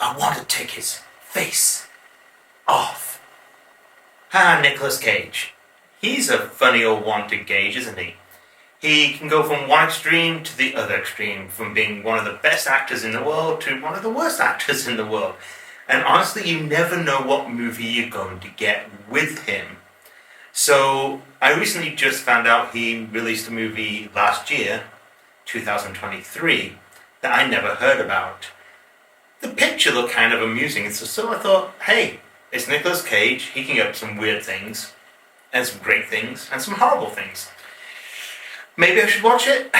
I want to take his face off. Ah, Nicolas Cage. He's a funny old one to gauge, isn't he? He can go from one extreme to the other extreme, from being one of the best actors in the world to one of the worst actors in the world. And honestly, you never know what movie you're going to get with him. So, I recently just found out he released a movie last year, 2023, that I never heard about. The picture looked kind of amusing, so I thought, hey, it's Nicolas Cage, he can get some weird things, and some great things, and some horrible things. Maybe I should watch it.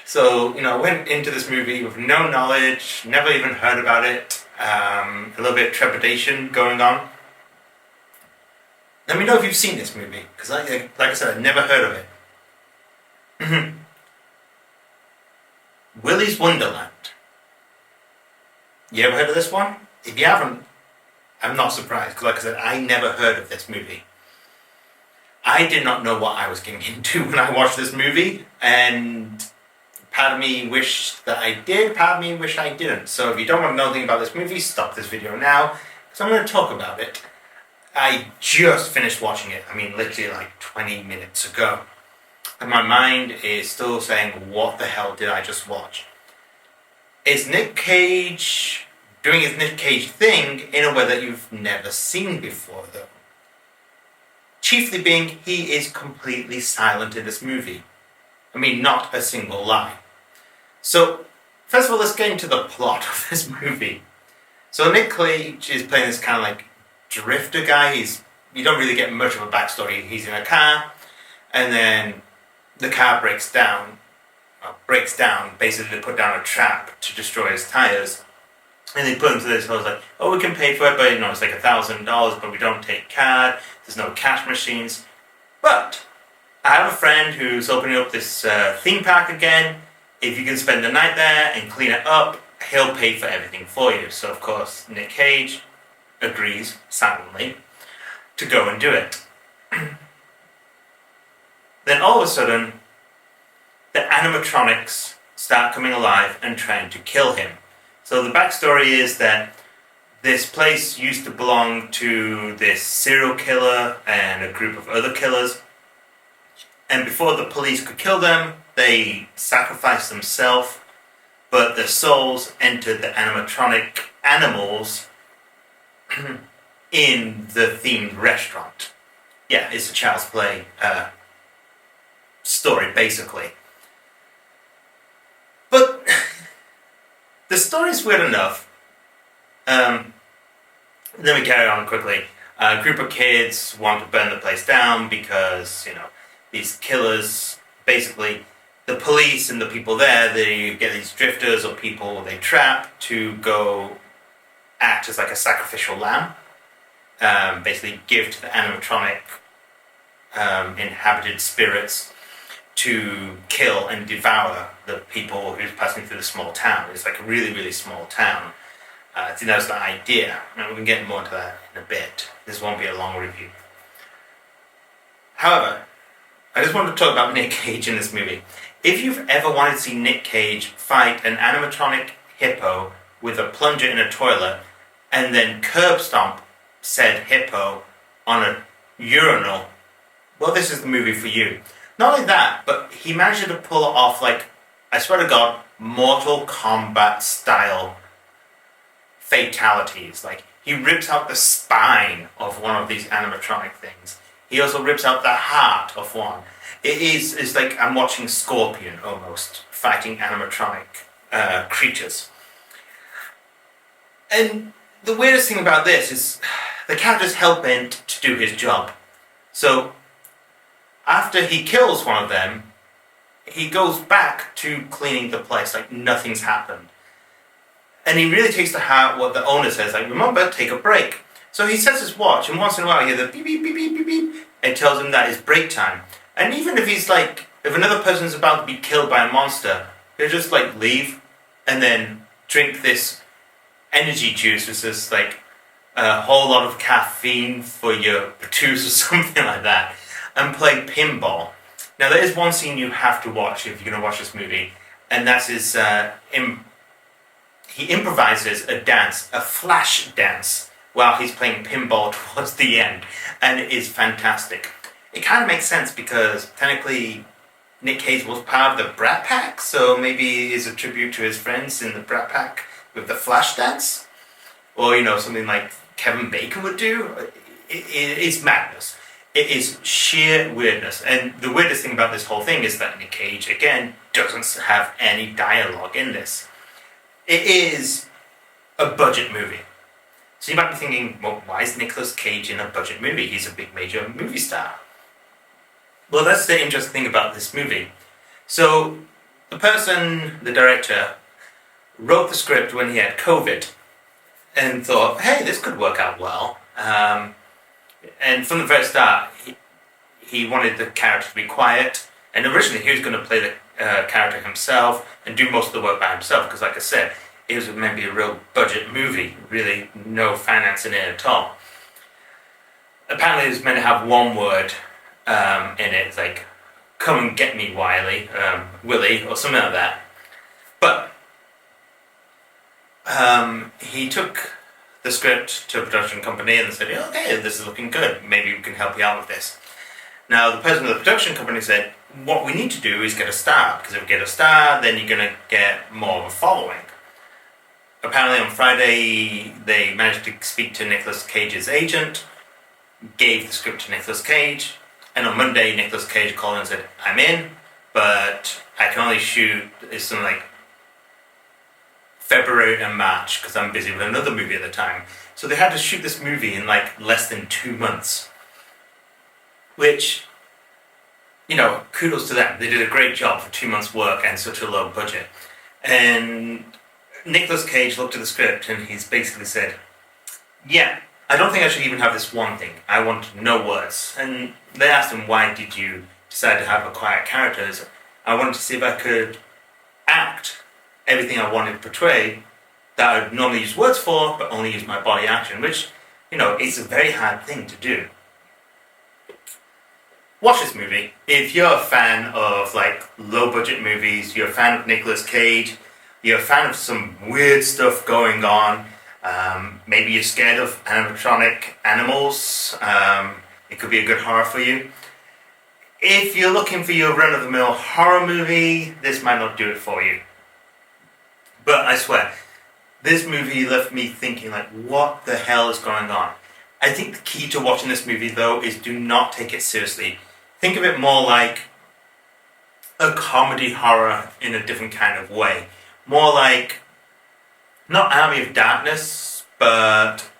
So, I went into this movie with no knowledge, never even heard about it, a little bit of trepidation going on. Let me know if you've seen this movie, because like I said, I've never heard of it. Willy's Wonderland. You ever heard of this one? If you haven't, I'm not surprised, because like I said, I never heard of this movie. I did not know what I was getting into when I watched this movie, and part of me wished that I did, part of me wished I didn't. So if you don't want to know anything about this movie, stop this video now, because I'm going to talk about it. I just finished watching it, literally like 20 minutes ago. And my mind is still saying, what the hell did I just watch? Is Nick Cage doing his Nick Cage thing in a way that you've never seen before, though? Chiefly being, he is completely silent in this movie. Not a single line. So, first of all, let's get into the plot of this movie. So Nick Cage is playing this kind of like drifter guy. You don't really get much of a backstory. He's in a car, and then the car breaks down. Basically they put down a trap to destroy his tires. And they put him to this, I was like, we can pay for it, but it's like $1,000, but we don't take card, there's no cash machines. But I have a friend who's opening up this theme park again. If you can spend the night there and clean it up, he'll pay for everything for you. So of course, Nick Cage agrees, silently, to go and do it. Then all of a sudden, the animatronics start coming alive and trying to kill him. So the backstory is that this place used to belong to this serial killer and a group of other killers. And before the police could kill them, they sacrificed themselves, but their souls entered the animatronic animals in the themed restaurant. Yeah, it's a Child's Play story, basically. But the story's weird enough. Let me carry on quickly. A group of kids want to burn the place down because, these killers, basically, the police and the people there, they get these drifters or people they trap to go act as like a sacrificial lamb. Basically give to the animatronic inhabited spirits to kill and devour the people who's passing through the small town. It's like a really, really small town. I think that was the idea. We can get more into that in a bit. This won't be a long review. However, I just wanted to talk about Nick Cage in this movie. If you've ever wanted to see Nick Cage fight an animatronic hippo with a plunger in a toilet and then curb stomp said hippo on a urinal, well, this is the movie for you. Not only that, but he managed to pull it off like, I swear to God, Mortal Kombat style fatalities. Like, he rips out the spine of one of these animatronic things. He also rips out the heart of one. It's like I'm watching Scorpion almost, fighting animatronic creatures. And the weirdest thing about this is the character's hell-bent to do his job. So, after he kills one of them, he goes back to cleaning the place like nothing's happened. And he really takes to heart what the owner says, like, remember, take a break. So he sets his watch, and once in a while you hear the beep, beep, beep, beep, beep, beep. It tells him that it's break time. And even if he's like, if another person's about to be killed by a monster, he'll just like leave and then drink this energy juice, which is like a whole lot of caffeine for your patous or something like that, and play pinball. Now there is one scene you have to watch if you're going to watch this movie, and that's his, he improvises a dance, a flash dance, while he's playing pinball towards the end, and it is fantastic. It kind of makes sense because technically Nick Cage was part of the Brat Pack, so maybe it's a tribute to his friends in the Brat Pack with the flash dance, or something like Kevin Bacon would do. It's madness. It is sheer weirdness, and the weirdest thing about this whole thing is that Nick Cage again doesn't have any dialogue in this. It is a budget movie. So you might be thinking, well, why is Nicolas Cage in a budget movie? He's a big major movie star. Well, that's the interesting thing about this movie. So the director, wrote the script when he had COVID and thought, hey, this could work out well. And from the very start, he wanted the character to be quiet. And originally he was going to play the character himself and do most of the work by himself. Because like I said, it was meant to be a real budget movie. Really no finance in it at all. Apparently it was meant to have one word in it. Like, come and get me, Wiley, Willie, or something like that. But he took the script to a production company and said, okay, this is looking good, maybe we can help you out with this. Now the person of the production company said, what we need to do is get a star, because if we get a star, then you're going to get more of a following. Apparently on Friday, they managed to speak to Nicolas Cage's agent, gave the script to Nicolas Cage, and on Monday, Nicolas Cage called and said, I'm in, but I can only shoot something like February and March, because I'm busy with another movie at the time. So they had to shoot this movie in like less than 2 months. Which, kudos to them. They did a great job for 2 months' work and such a low budget. And Nicolas Cage looked at the script and he's basically said, yeah, I don't think I should even have this one thing. I want no words. And they asked him, why did you decide to have a quiet character? I wanted to see if I could act everything I wanted to portray that I would normally use words for, but only use my body action, which, is a very hard thing to do. Watch this movie. If you're a fan of, low-budget movies, you're a fan of Nicolas Cage, you're a fan of some weird stuff going on, maybe you're scared of animatronic animals, it could be a good horror for you. If you're looking for your run-of-the-mill horror movie, this might not do it for you. But I swear, this movie left me thinking, what the hell is going on? I think the key to watching this movie, though, is do not take it seriously. Think of it more like a comedy horror in a different kind of way. More like, not Army of Darkness, but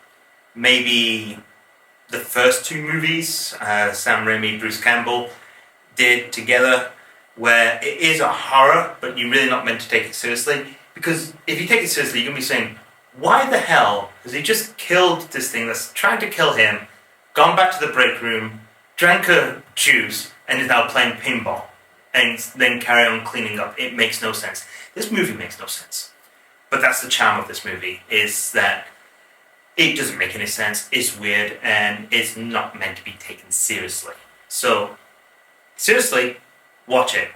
maybe the first two movies Sam Raimi, Bruce Campbell did together, where it is a horror, but you're really not meant to take it seriously. Because if you take it seriously, you're going to be saying, why the hell has he just killed this thing that's trying to kill him, gone back to the break room, drank a juice, and is now playing pinball, and then carry on cleaning up? It makes no sense. This movie makes no sense. But that's the charm of this movie, is that it doesn't make any sense, it's weird, and it's not meant to be taken seriously. So, seriously, watch it.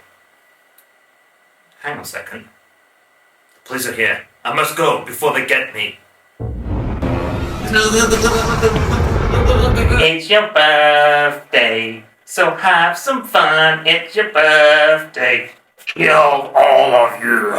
Hang on a second. The police are here. I must go before they get me. It's your birthday, so have some fun. It's your birthday. Kill all of you.